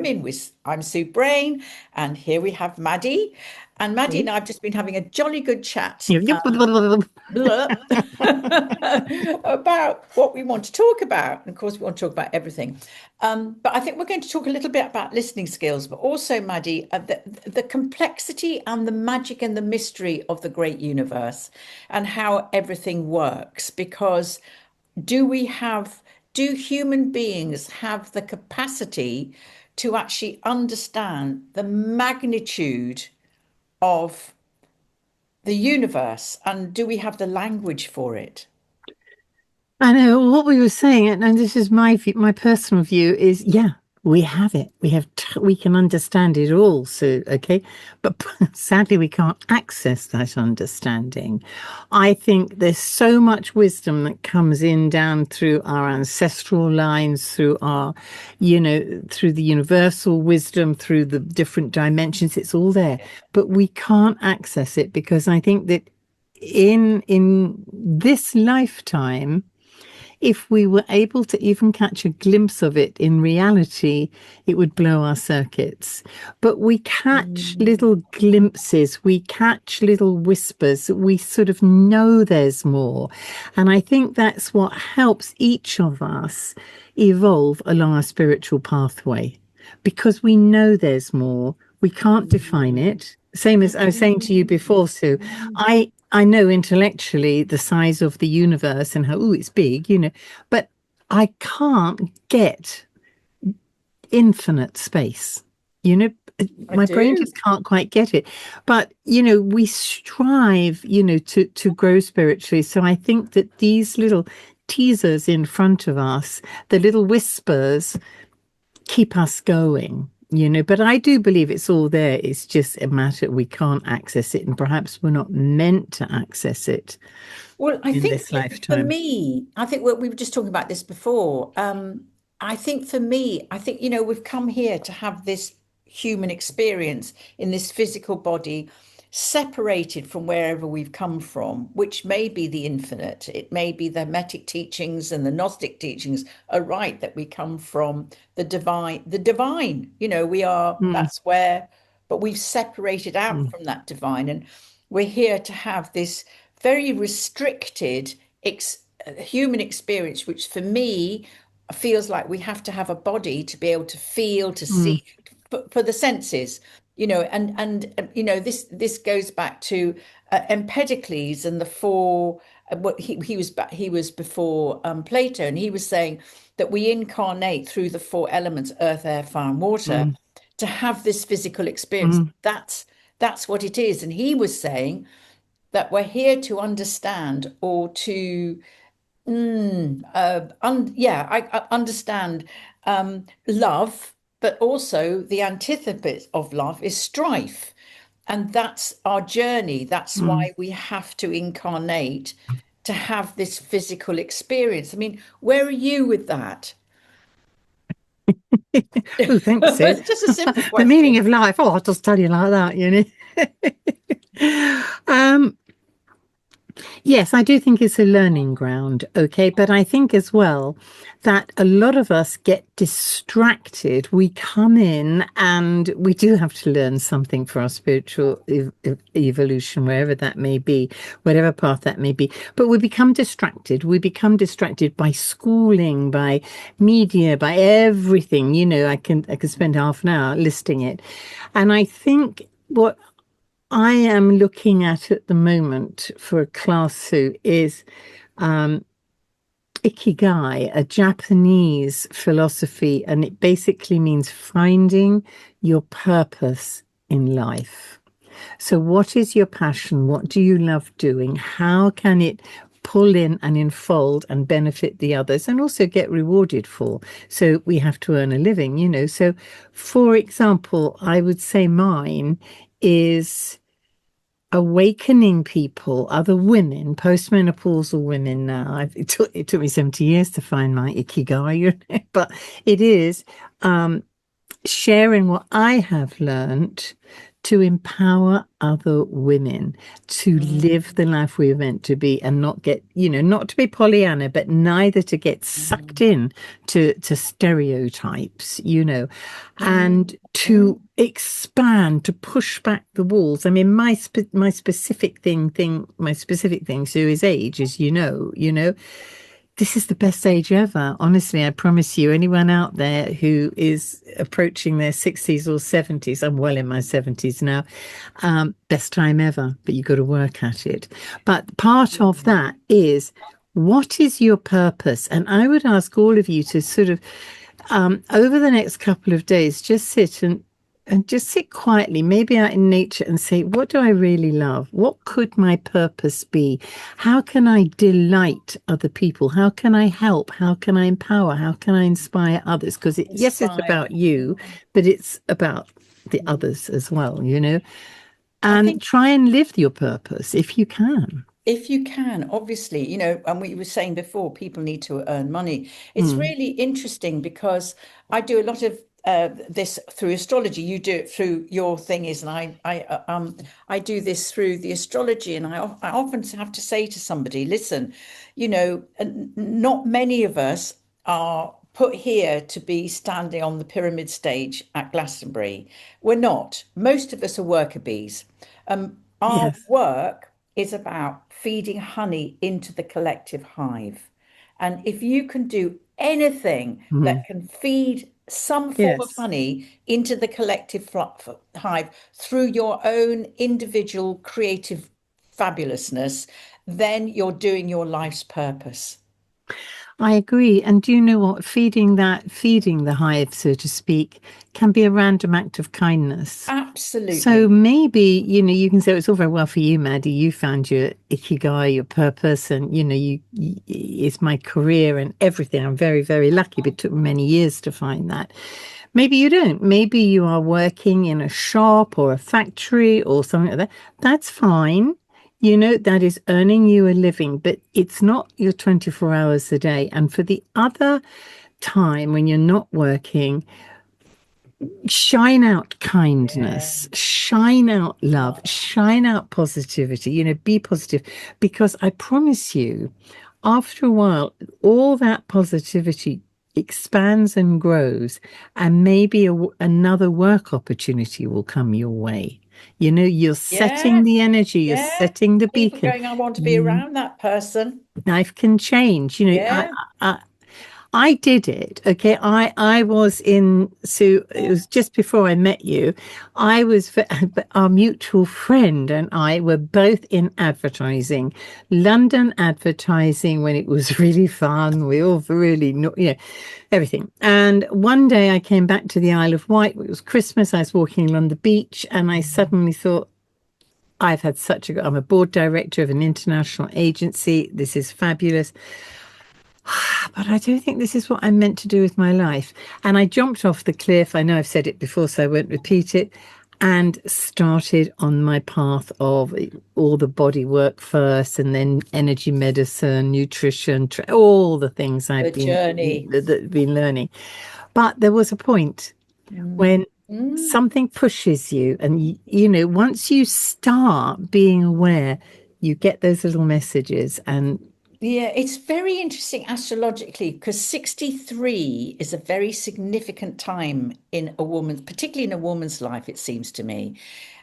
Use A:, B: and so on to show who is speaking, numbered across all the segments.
A: Women. I'm Sue Brain, and here we have Maddie. And Maddie and I have just been having a jolly good chat about what we want to talk about. And of course, we want to talk about everything. But I think we're going to talk a little bit about listening skills, but also, Maddie, the complexity and the magic and the mystery of the great universe and how everything works. Because do human beings have the capacity to actually understand the magnitude of the universe, and do we have the language for it?
B: I know what we were saying, and this is my view, my personal view is, yeah, we have it. We can understand it all. So, okay, but sadly, we can't access that understanding. I think there's so much wisdom that comes in down through our ancestral lines, through our, through the universal wisdom, through the different dimensions. It's all there, but we can't access it because I think that in this lifetime, if we were able to even catch a glimpse of it in reality, it would blow our circuits. But we catch little glimpses, we catch little whispers, we sort of know there's more. And I think that's what helps each of us evolve along our spiritual pathway, because we know there's more. We can't define it. Same as I was saying to you before, Sue, I know intellectually the size of the universe and how, it's big, but I can't get infinite space. My brain just can't quite get it. But, we strive, to grow spiritually. So I think that these little teasers in front of us, the little whispers, keep us going. But I do believe it's all there. It's just a matter we can't access it, and perhaps we're not meant to access it.
A: Well, I
B: in
A: think
B: this lifetime.
A: for me, I think we were just talking about this before. I think for me, we've come here to have this human experience in this physical body, separated from wherever we've come from, which may be the infinite. It may be the Hermetic teachings and the Gnostic teachings are right, that we come from the divine. We are, that's where, but we've separated out from that divine. And we're here to have this very restricted human experience, which for me feels like we have to have a body to be able to feel, to see, for the senses. This goes back to Empedocles and the four. What he was before Plato, and he was saying that we incarnate through the four elements: earth, air, fire, and water, to have this physical experience. That's what it is. And he was saying that we're here to understand, or to I understand love, but also the antithesis of love is strife. And that's our journey. That's why we have to incarnate to have this physical experience. I mean, where are you with that?
B: Oh, thanks, Sid.
A: Just a simple
B: The
A: question.
B: meaning of life. Oh, I'll just tell you like that, Yes, I do think it's a learning ground, okay? But I think as well that a lot of us get distracted. We come in and we do have to learn something for our spiritual evolution, wherever that may be, whatever path that may be. But we become distracted. We become distracted by schooling, by media, by everything. I can spend half an hour listing it. And I think what I am looking at the moment for a class who is Ikigai, a Japanese philosophy, and it basically means finding your purpose in life. So what is your passion? What do you love doing? How can it pull in and enfold and benefit the others, and also get rewarded for? So we have to earn a living, So, for example, I would say mine is awakening people, other women, postmenopausal women now. It took me 70 years to find my ikigai, but it is sharing what I have learned to empower other women to live
A: Mm,
B: the life we were meant to be and not get, not to be Pollyanna, but neither to get sucked
A: mm,
B: in to stereotypes,
A: mm,
B: and to expand, to push back the walls. I mean, my specific thing, Sue, is age, as this is the best age ever. Honestly, I promise you, anyone out there who is approaching their 60s or 70s, I'm well in my 70s now, best time ever, but you've got to work at it. But part of
A: mm.
B: that is, what is your purpose? And I would ask all of you to sort of over the next couple of days, just sit quietly, maybe out in nature, and say, what do I really love? What could my purpose be? How can I delight other people? How can I help? How can I empower? How can I inspire others? Because yes, it's
A: Inspire.
B: about you, but it's about the
A: Mm.
B: others as well,
A: I
B: and
A: think
B: try and live your purpose if you can.
A: if you can, obviously, and we were saying before, people need to earn money. It's
B: Mm.
A: really interesting because I do a lot of this through astrology. You do it through your thing is, and I do this through the astrology, and I often have to say to somebody, listen, not many of us are put here to be standing on the pyramid stage at Glastonbury. We're not. Most of us are worker bees. Our
B: Yes.
A: work is about feeding honey into the collective hive. And if you can do anything that
B: Mm.
A: can feed some form of
B: Yes.
A: honey into the collective hive through your own individual creative fabulousness, then you're doing your life's purpose.
B: I agree. And do you know what? Feeding the hive, so to speak, can be a random act of kindness. So
A: Absolutely.
B: maybe, you can say it's all very well for you, Maddie. You found your ikigai, your purpose, and, it's my career and everything. I'm very, very lucky, but it took many years to find that. Maybe you don't. Maybe you are working in a shop or a factory or something like that. That's fine. That is earning you a living, but it's not your 24 hours a day. And for the other time when you're not working, shine out
A: Yeah.
B: kindness, shine out love,
A: Oh,
B: shine out positivity, be positive. Because I promise you, after a while, all that positivity expands and grows, and maybe another work opportunity will come your way. You're setting
A: yeah.
B: the energy, you're
A: Yeah.
B: setting the
A: People
B: beacon.
A: going, I want to be
B: Mm,
A: around that person.
B: Life can change.
A: Yeah.
B: I did it. Okay. I was in, so it was just before I met you. I was, our mutual friend and I were both in advertising, London advertising when it was really fun. We all really, everything. And one day I came back to the Isle of Wight. It was Christmas. I was walking along the beach and I suddenly thought, I'm a board director of an international agency. This is fabulous. But I don't think this is what I'm meant to do with my life. And I jumped off the cliff. I know I've said it before, so I won't repeat it. And started on my path of all the body work first, and then energy medicine, nutrition, all the things
A: The
B: I've
A: journey.
B: been learning. But there was a point
A: Mm.
B: when
A: Mm.
B: something pushes you, and once you start being aware, you get those little messages, and
A: Yeah, it's very interesting astrologically because 63 is a very significant time in a woman's, particularly in a woman's life, it seems to me.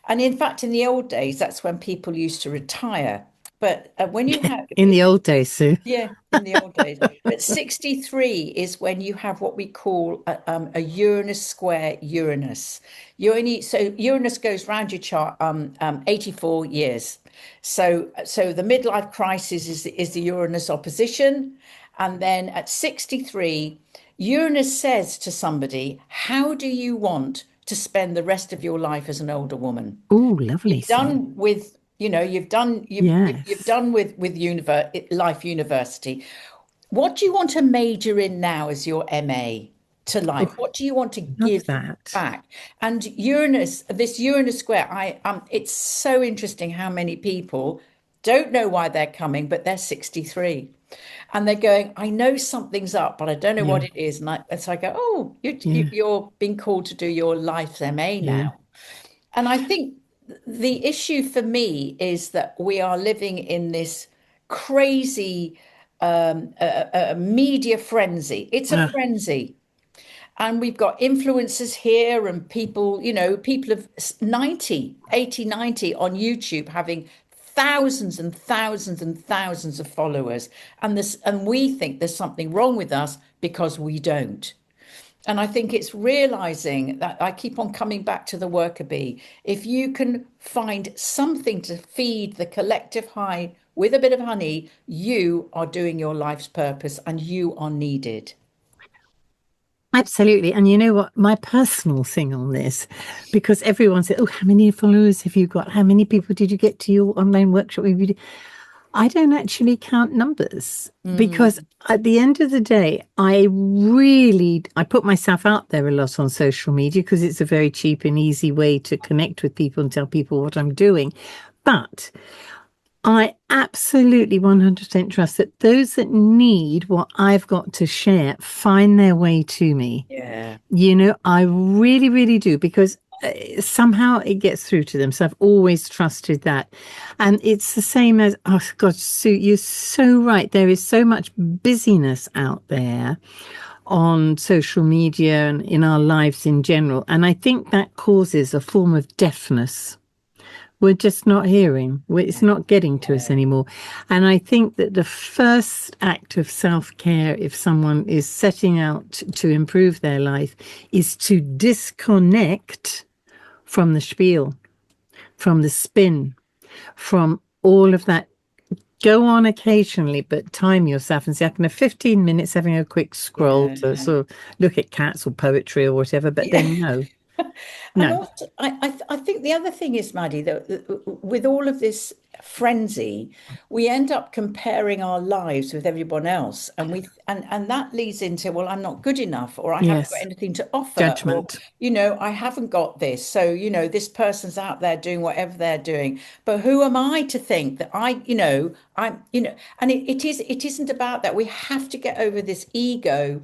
A: And in fact, in the old days, that's when people used to retire. But when you have,
B: in the old days, Sue.
A: yeah, in the old days. But 63 is when you have what we call a Uranus square Uranus. So Uranus goes round your chart 84 years. So the midlife crisis is the Uranus opposition. And then at 63, Uranus says to somebody, how do you want to spend the rest of your life as an older woman?
B: Oh, lovely,
A: You've
B: Sue.
A: done with, you've
B: Yes.
A: done with life university. What do you want to major in now as your MA to life?
B: Oh,
A: What do you want to
B: love
A: give
B: that.
A: back? And Uranus, this Uranus square, it's so interesting how many people don't know why they're coming, but they're 63. And they're going, I know something's up, but I don't know what
B: Yeah,
A: it is. And so I go, oh,
B: yeah,
A: you're being called to do your life's MA
B: yeah.
A: now. And I think the issue for me is that we are living in this crazy media frenzy. It's a
B: Uh,
A: frenzy. And we've got influencers here and people, people of 90, 80, 90 on YouTube having thousands and thousands and thousands of followers. And we think there's something wrong with us because we don't. And I think it's realizing that I keep on coming back to the worker bee. If you can find something to feed the collective hive with a bit of honey, you are doing your life's purpose and you are needed.
B: Absolutely. And you know what? My personal thing on this, because everyone said, oh, how many followers have you got? How many people did you get to your online workshop? I don't actually count numbers because
A: Mm,
B: at the end of the day, I put myself out there a lot on social media because it's a very cheap and easy way to connect with people and tell people what I'm doing. But I absolutely 100% trust that those that need what I've got to share find their way to me.
A: yeah.
B: I really, really do because somehow it gets through to them. So I've always trusted that. And it's the same as, oh God, Sue, you're so right. There is so much busyness out there on social media and in our lives in general. And I think that causes a form of deafness. We're just not hearing. It's not getting to us
A: Yeah.
B: anymore. And I think that the first act of self-care, if someone is setting out to improve their life, is to disconnect from the spiel, from the spin, from all of that. Go on occasionally, but time yourself and say, I can have 15 minutes having a quick scroll to
A: Yeah.
B: sort of look at cats or poetry or whatever, but
A: Yeah.
B: then no,
A: And
B: no.
A: also, I think the other thing is, Maddie, that with all of this frenzy, we end up comparing our lives with everyone else, and that leads into, well, I'm not good enough, or I haven't got
B: Yes,
A: anything to offer, or
B: judgment.
A: I haven't got this. So, this person's out there doing whatever they're doing, but who am I to think that and it isn't about that. We have to get over this ego,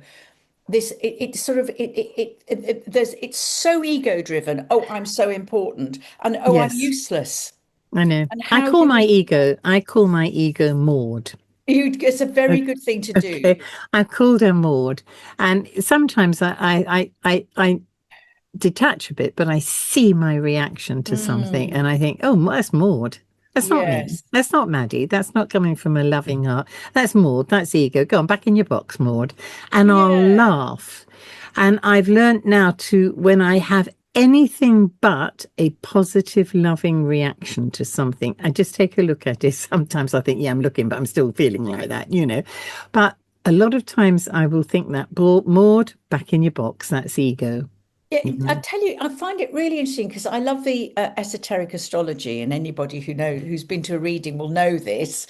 A: this it sort of there's it's so ego driven. Oh, I'm so important, and oh, I'm
B: Yes.
A: useless.
B: I know.
A: And how
B: I call my ego Maud.
A: it's a very
B: Okay.
A: good thing to
B: Okay.
A: do.
B: I've called her Maud. And sometimes I detach a bit, but I see my reaction to something and
A: Mm,
B: I think, oh, that's Maud. That's not me.
A: yes.
B: That's not Maddie. That's not coming from a loving heart. That's Maud. That's ego. Go on, back in your box, Maud. And I'll
A: Yeah.
B: laugh. And I've learned now to, when I have anything but a positive, loving reaction to something, I just take a look at it. Sometimes I think, yeah, I'm looking, but I'm still feeling like that. But a lot of times I will think that, Maud, back in your box. That's ego.
A: Yeah, I
B: Mhm.
A: tell you, I find it really interesting because I love the esoteric astrology, and anybody who's been to a reading will know this.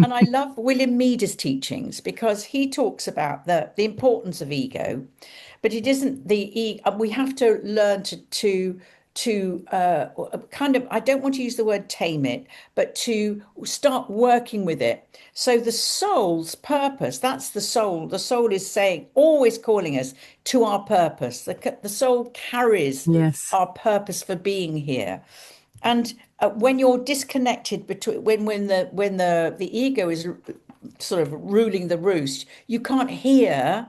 A: And I love William Meader's teachings because he talks about the importance of ego, but it isn't the ego. We have to learn to kind of, I don't want to use the word tame it, but to start working with it. So the soul's purpose, that's the soul. The soul is saying, always calling us to our purpose. The soul carries
B: Yes.
A: our purpose for being here. And when you're disconnected between when the ego is sort of ruling the roost, you can't hear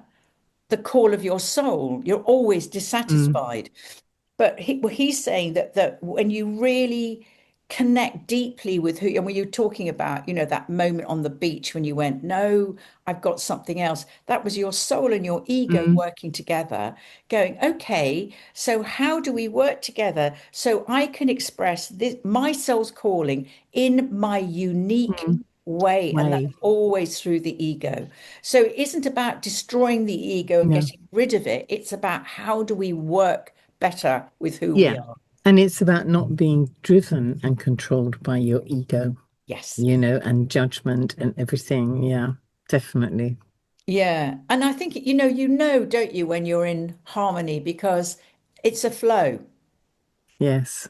A: the call of your soul. You're always
B: Mm,
A: dissatisfied. But he's saying that when you really connect deeply with who, and when you're talking about, that moment on the beach when you went, no, I've got something else. That was your soul and your ego
B: mm,
A: working together, going, okay, so how do we work together so I can express this, my soul's calling in my unique
B: mm.
A: way, and that's
B: Way.
A: always through the ego. So it isn't about destroying the ego and
B: No.
A: getting rid of it. It's about how do we work better with who we
B: Yeah.
A: are.
B: And it's about not being driven and controlled by your ego,
A: Yes.
B: and judgment and everything. Yeah, definitely.
A: Yeah. And I think, don't you, when you're in harmony because it's a flow.
B: Yes.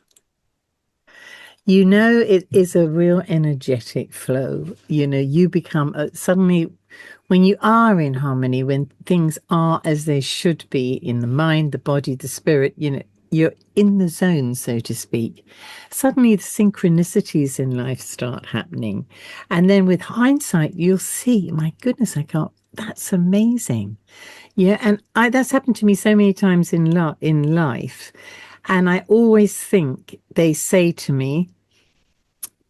B: It is a real energetic flow. You become suddenly, when you are in harmony, when things are as they should be in the mind, the body, the spirit, you're in the zone, so to speak, suddenly the synchronicities in life start happening. And then with hindsight, you'll see, my goodness, that's amazing. Yeah. And that's happened to me so many times in life. And I always think they say to me,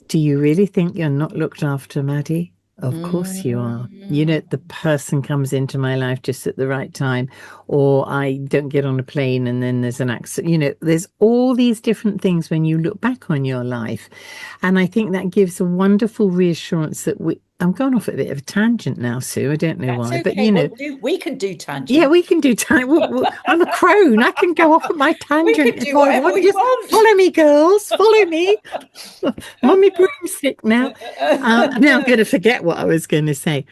B: do you really think you're not looked after, Maddie? Of course you are. The person comes into my life just at the right time, or I don't get on a plane and then there's an accident. There's all these different things when you look back on your life. And I think that gives a wonderful reassurance that I'm going off at a bit of a tangent now, Sue. I don't know
A: That's
B: why, but
A: okay. We can do
B: yeah,
A: tangents.
B: we can do time. I'm a crone. I can go off at my
A: We
B: tangent
A: can
B: if
A: do
B: I
A: whatever
B: want.
A: we
B: Just
A: want.
B: follow me, girls. Follow me. Mummy broomstick now. Now I'm going to forget what I was going to say.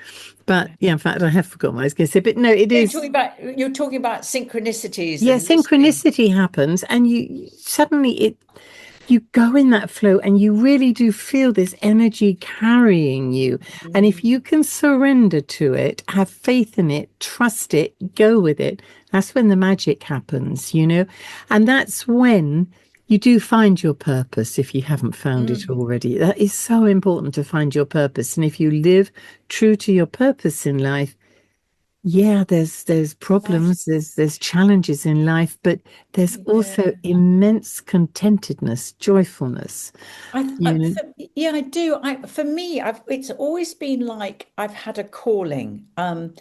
B: But yeah, in fact, I have forgotten what I was going to say. But no, it is.
A: You're talking about synchronicities
B: Yeah,
A: and listening.
B: synchronicity happens, and you suddenly you go in that flow and you really do feel this energy carrying you. And if you can surrender to it, have faith in it, trust it, go with it, that's when the magic happens, And that's when you do find your purpose if you haven't found it already. That is so important, to find your purpose. And if you live true to your purpose in life, yeah, there's problems, there's challenges in life, but there's also
A: Yeah.
B: immense contentedness, joyfulness,
A: Yeah, I do. For me, it's always been like I've had a calling, and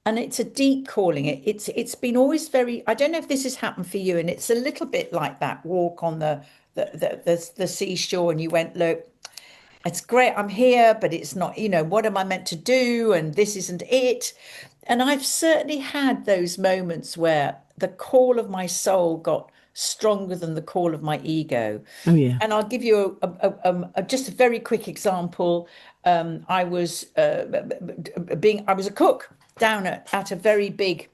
A: it's a deep calling. It's been always very. I don't know if this has happened for you, and it's a little bit like that walk on the seashore, and you went, look, it's great, I'm here, but it's not, what am I meant to do? And this isn't it. And I've certainly had those moments where the call of my soul got stronger than the call of my ego.
B: oh yeah,
A: And I'll give you just a very quick example. I was I was a cook down at a very big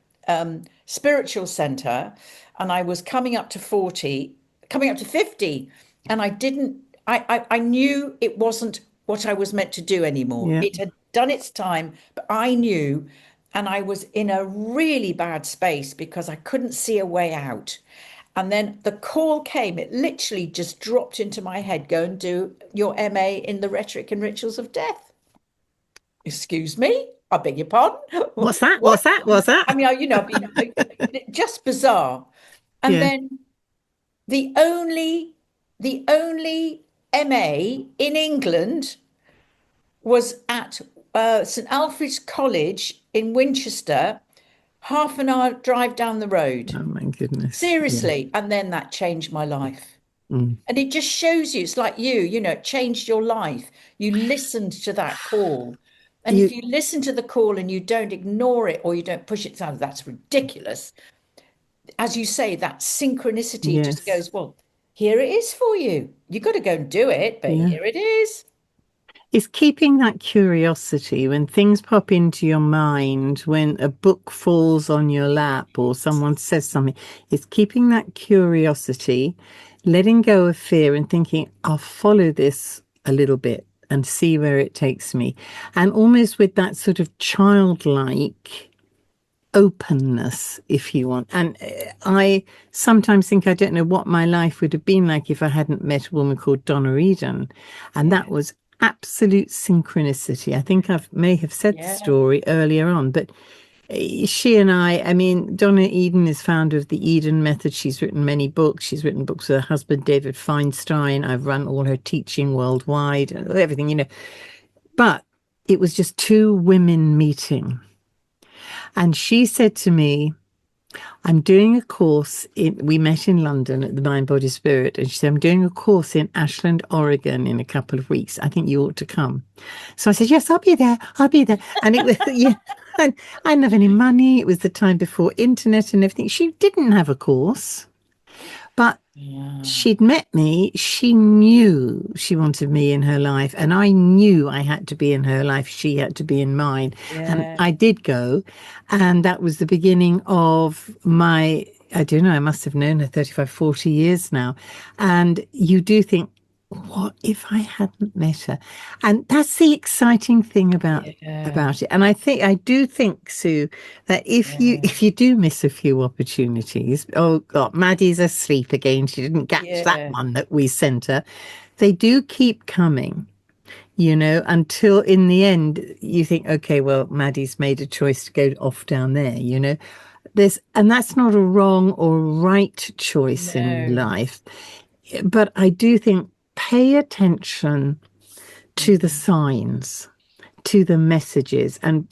A: spiritual center, and I was coming up to 40, coming up to 50, and I knew it wasn't what I was meant to do anymore.
B: yeah,
A: It had done its time, but I knew, and I was in a really bad space because I couldn't see a way out. And then the call came, it literally just dropped into my head, go and do your MA in the rhetoric and rituals of death. Excuse me? I beg your pardon?
B: what's that,
A: What?
B: what's
A: I
B: that?
A: mean, I've been just bizarre. And
B: Yeah,
A: then the only MA in England was at St Alfred's College in Winchester, half an hour drive down the road.
B: oh my goodness, yeah.
A: Seriously. And then that changed my life.
B: Mm.
A: And it just shows you, it's like it changed your life. You listened to that call. And if
B: you
A: you listen to the call and you don't ignore it or you don't push it down, that's ridiculous. As you say, that synchronicity just
B: yes,
A: goes, well, here it is for you. You got to go and do it, but
B: yeah,
A: here it is.
B: it's keeping that curiosity when things pop into your mind, when a book falls on your lap or someone says something. It's keeping that curiosity, letting go of fear and thinking, I'll follow this a little bit and see where it takes me. And almost with that sort of childlike openness, if you want. And I sometimes think I don't know what my life would have been like if I hadn't met a woman called Donna Eden. And
A: Yeah.
B: that was absolute synchronicity. I think may have said the
A: Yeah.
B: story earlier on, but she and I mean, Donna Eden is founder of the Eden Method. She's written many books. She's written books with her husband, David Feinstein. I've run all her teaching worldwide, everything. But it was just two women meeting. And she said to me, I'm doing a course we met in London at the Mind, Body, Spirit. And she said, I'm doing a course in Ashland, Oregon in a couple of weeks. I think you ought to come. So I said, yes, I'll be there. I'll be there. And it was, yeah, and I didn't have any money. It was the time before internet and everything. She didn't have a course, but
A: Yeah.
B: she'd met me. She knew she wanted me in her life. And I knew I had to be in her life. She had to be in mine. And
A: Yeah.
B: I did go. And that was the beginning of I don't know, I must have known her 35, 40 years now. And you do think, what if I hadn't met her? And that's the exciting thing
A: Yeah,
B: about it. And I do think, Sue, that
A: yeah,
B: if you do miss a few opportunities, oh God, Maddie's asleep again. She didn't catch that
A: yeah.
B: one that we sent her. They do keep coming, until in the end you think, okay, well, Maddie's made a choice to go off down there. And that's not a wrong or right choice in
A: No.
B: life. But I do think pay attention to the
A: Mm,
B: signs, to the messages. And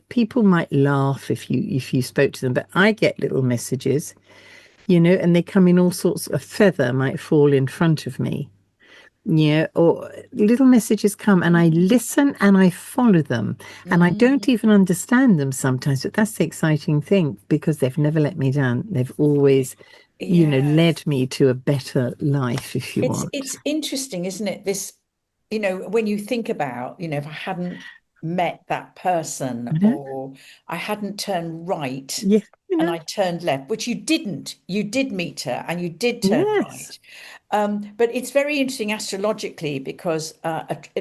B: people might laugh if you spoke to them, but I get little messages, and they come in all sorts. A feather might fall in front of me. Yeah, or little messages come and I
A: mm,
B: listen and I follow them. And I don't
A: mm.
B: even understand them sometimes, but that's the exciting thing because they've never let me down. They've always,
A: Yeah.
B: led me to a better life, if you want.
A: It's interesting, isn't it? This, when you think about, if I hadn't met that person
B: You know?
A: or I hadn't turned right
B: Yeah,
A: and I turned left, which you didn't. You did meet her and you did turn
B: yes,
A: right. But it's very interesting astrologically because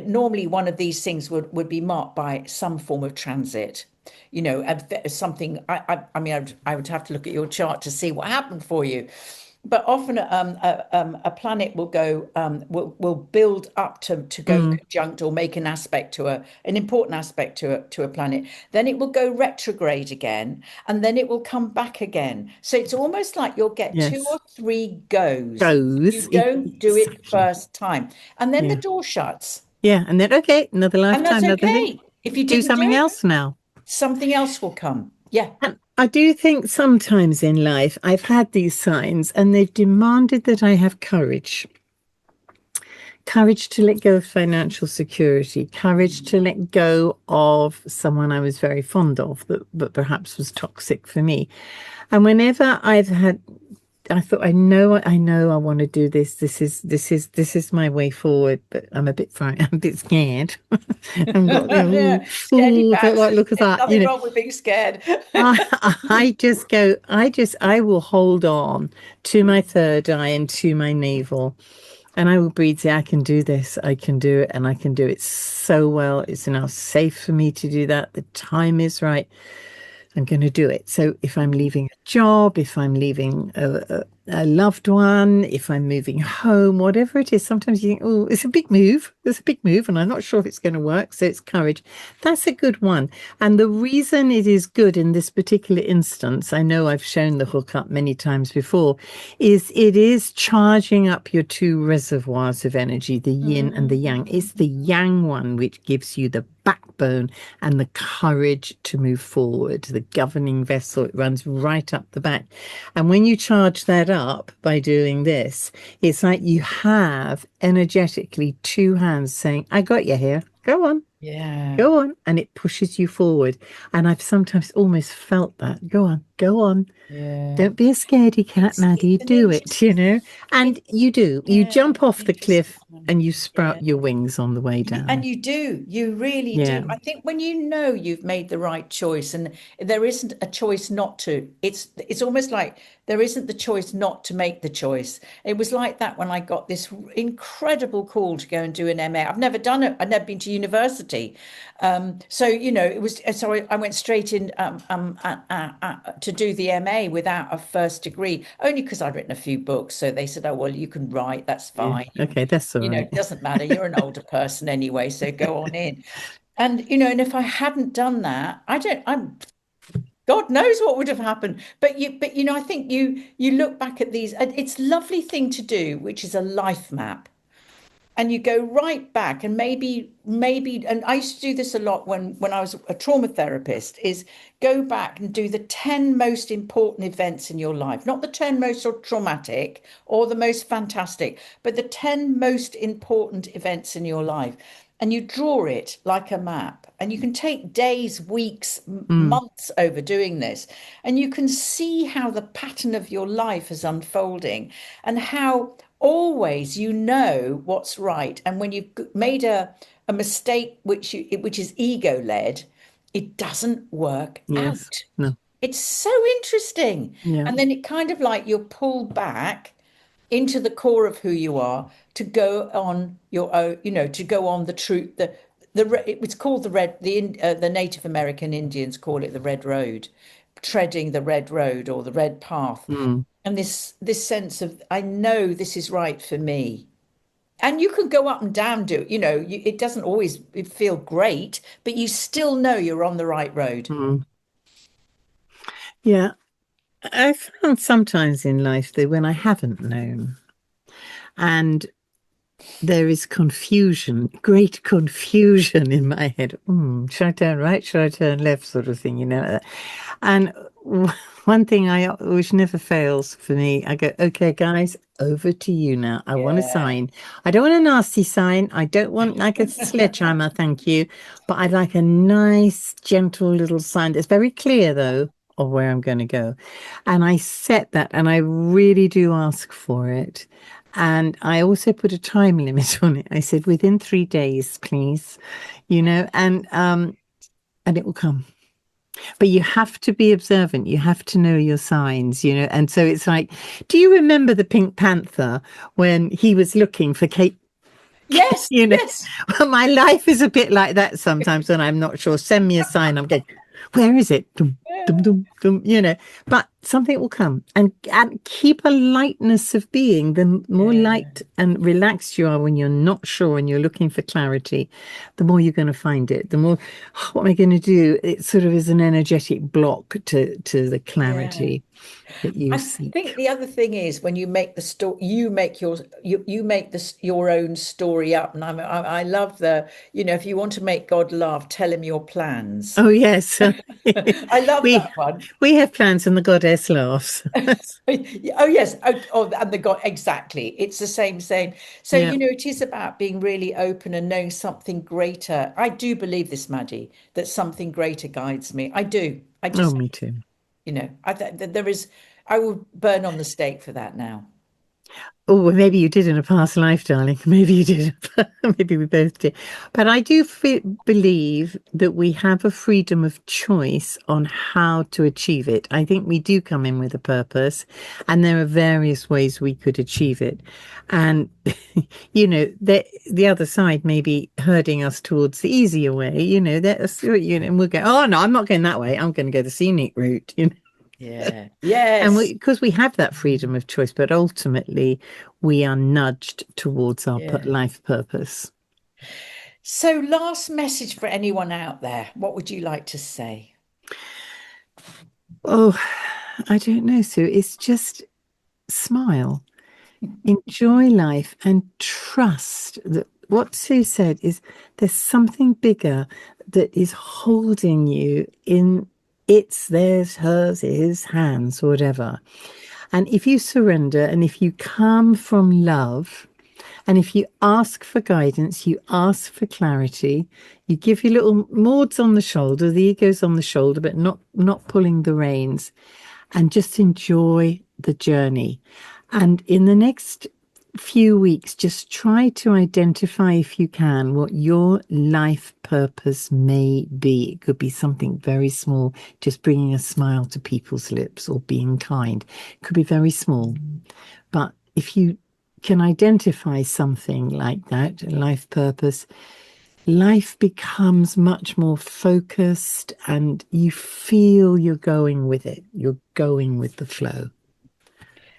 A: normally one of these things would be marked by some form of transit. Something. I mean, I would have to look at your chart to see what happened for you, but often a planet will go will build up to go
B: mm,
A: conjunct or make an aspect to an important aspect to a planet. Then it will go retrograde again, and then it will come back again. So it's almost like you'll get two
B: yes.
A: or three goes. You
B: Goes
A: don't do it
B: exactly.
A: first time, and then the
B: Yeah.
A: door shuts,
B: Yeah. And then, okay, another
A: and that's
B: lifetime, another thing.
A: okay. If you
B: Do
A: didn't do
B: something
A: it,
B: else now.
A: something else will come. Yeah.
B: And I do think sometimes in life I've had these signs and they've demanded that I have courage to let go of financial security, courage to
A: Mm.
B: let go of someone I was very fond of, but perhaps was toxic for me. And whenever I thought, I know, I want to do this. This is my way forward. But I'm a bit frightened. I'm a bit scared. I'm got,
A: Yeah, scaredy
B: oh, don't
A: pants.
B: like look at
A: There's
B: that.
A: nothing wrong with being scared.
B: I just go. I will hold on to my third eye and to my navel. And I will breathe, say, I can do this, I can do it, and I can do it so well. It's now safe for me to do that. The time is right. I'm going to do it. So if I'm leaving a job, if I'm leaving a loved one, if I'm moving home, whatever it is, sometimes you think, oh, it's a big move. It's a big move, and I'm not sure if it's going to work. So it's courage. That's a good one. And the reason it is good in this particular instance, I know I've shown the hookup many times before, is it is charging up your two reservoirs of energy, the yin and the yang. It's the
A: Mm.
B: yang one which gives you the backbone and the courage to move forward. The governing vessel, it runs right up the back. And when you charge that up by doing this, it's like you have energetically two hands saying, I got you here. Go on,
A: Yeah.
B: go on. And it pushes you forward. And I've sometimes almost felt that. Go on, go on.
A: Yeah.
B: Don't be a scaredy cat,
A: It's
B: Maddie.
A: an
B: Do it,
A: interesting,
B: And
A: it's
B: you do. You
A: yeah,
B: jump
A: it's an
B: off the
A: interesting
B: cliff
A: one.
B: and you sprout
A: Yeah.
B: your wings on the way
A: And
B: down.
A: you do, you really do.
B: Yeah.
A: I think when you know you've made the right choice and there isn't a choice not to, it's almost like there isn't the choice not to make the choice. It was like that when I got this incredible call to go and do an MA. I've never done it. I've never been to university. So, it was, so I went straight in to do the MA without a first degree, only because I'd written a few books. So they said, oh, well, you can write, that's
B: Yeah.
A: fine.
B: Okay, that's all right.
A: It doesn't matter. You're an older person anyway, so go on in. And and if I hadn't done that, I'm God knows what would have happened. But I think you look back at these, and it's a lovely thing to do, which is a life map. And you go right back and maybe and I used to do this a lot when I was a trauma therapist, is go back and do the 10 most important events in your life, not the 10 most traumatic or the most fantastic, but the 10 most important events in your life, and you draw it like a map, and you can take days, weeks,
B: Mm,
A: months over doing this, and you can see how the pattern of your life is unfolding and how always what's right. And when you've made a mistake which is ego led, it doesn't work
B: yes.
A: out.
B: No.
A: It's so interesting.
B: Yeah.
A: And then it kind of like you're pulled back into the core of who you are, to go on your own, to go on the truth. It's called the Native American Indians call it the Red Road, treading the red road or the red path,
B: Mm,
A: and this sense of I know this is right for me. And you can go up and down, it doesn't always feel great, but you still know you're on the right road.
B: mm. Yeah, I found sometimes in life that when I haven't known, and there is confusion, great confusion in my head. Should I turn right? Should I turn left? Sort of thing, you know. And one thing which never fails for me, I go, okay, guys, over to you now. I want a
A: Yeah.
B: sign. I don't want a nasty sign. I don't want like a sledgehammer, thank you. But I'd like a nice, gentle little sign that's very clear, though, of where I'm going to go. And I set that, and I really do ask for it. And I also put a time limit on it. I said within 3 days, please, and it will come. But you have to be observant. You have to know your signs, And so it's like, do you remember the Pink Panther when he was looking for Kate?
A: Yes,
B: You know,
A: yes.
B: well, my life is a bit like that sometimes when I'm not sure. Send me a sign. I'm going, where is it? Dum, dum,
A: Yeah.
B: dum, dum. But something will come, and keep a lightness of being. The more
A: Yeah.
B: light and relaxed you are when you're not sure and you're looking for clarity, the more you're going to find it. The more, "Oh, what am I going to do?" It sort of is an energetic block to the
A: Yeah.
B: clarity that you
A: I
B: seek.
A: think the other thing is when you make the story, you make this your own story up, and I love if you want to make God laugh, tell him your plans.
B: Oh yes,
A: I love
B: we
A: that one.
B: we have plans, and the goddess laughs.
A: Oh yes, and the God, exactly. It's the same. So
B: Yeah.
A: it is about being really open and knowing something greater. I do believe this, Maddie, that something greater guides me. I do. I
B: Oh,
A: just,
B: me too.
A: there is. I will burn on the stake for that now.
B: Oh, well, maybe you did in a past life, darling. Maybe you did. Maybe we both did. But I do believe that we have a freedom of choice on how to achieve it. I think we do come in with a purpose, and there are various ways we could achieve it. And, the other side may be herding us towards the easier way, and we'll go, oh, no, I'm not going that way. I'm going to go the scenic route.
A: Yeah.
B: And
A: Yes.
B: because we have that freedom of choice, but ultimately we are nudged towards our
A: Yeah.
B: life purpose.
A: So, last message for anyone out there. What would you like to say?
B: Oh, I don't know, Sue. It's just smile, enjoy life, and trust that what Sue said is there's something bigger that is holding you in theirs, hers, his hands, whatever. And if you surrender and if you come from love, and if you ask for guidance, you ask for clarity, you give your little Mauds on the shoulder, the ego's on the shoulder, but not pulling the reins, and just enjoy the journey. And in the next few weeks, just try to identify, if you can, what your life purpose may be. It could be something very small, just bringing a smile to people's lips or being kind. It could be very small. But if you can identify something like that, a life purpose, life becomes much more focused and you feel you're going with it. You're going with the flow.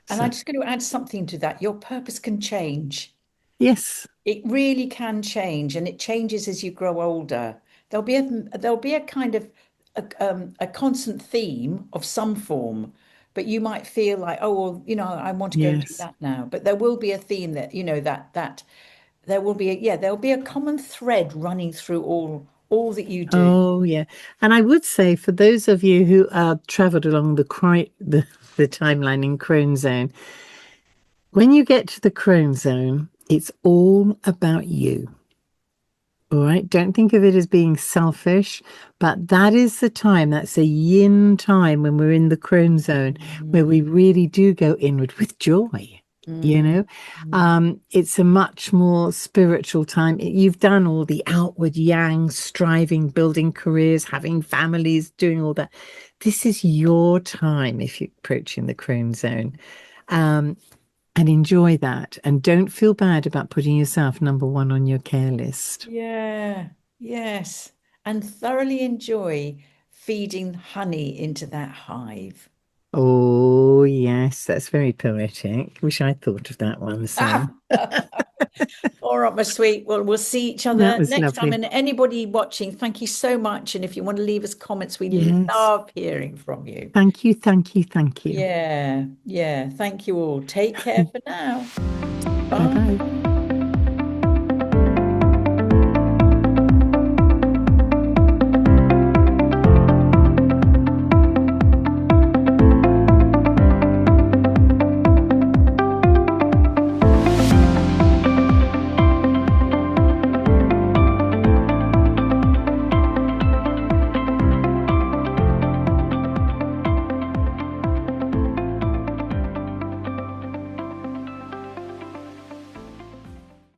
A: And I'm
B: So,
A: just going to add something to that. Your purpose can change.
B: yes.
A: It really can change, and it changes as you grow older. There'll be a kind of a constant theme of some form, but you might feel like, oh, well, I want to go and do
B: Yes.
A: that now. But there will be a theme that, that there will be there'll be a common thread running through all that you do.
B: Oh, yeah. And I would say for those of you who traveled along the timeline in Crone Zone, when you get to the Crone Zone, it's all about you. All right. Don't think of it as being selfish, but that is the time, that's a yin time when we're in the Crone Zone, where we
A: Mm,
B: really do go inward with joy. You
A: mm,
B: know,
A: mm.
B: it's a much more spiritual time. You've done all the outward yang, striving, building careers, having families, doing all that. This is your time if you're approaching the Crone Zone. Um, and enjoy that. And don't feel bad about putting yourself number one on your care list.
A: Yeah, yes. And thoroughly enjoy feeding honey into that hive.
B: Oh, yes, that's very poetic. Wish I thought of that one. So
A: All right, my sweet. Well, we'll see each
B: that
A: other
B: was
A: next time.
B: lovely.
A: And anybody watching, thank you so much. And if you want to leave us comments, we
B: Yes.
A: love hearing from you.
B: Thank you, thank you, thank you.
A: Yeah, yeah. Thank you all. Take care for now.
B: Bye
A: Bye.
B: bye.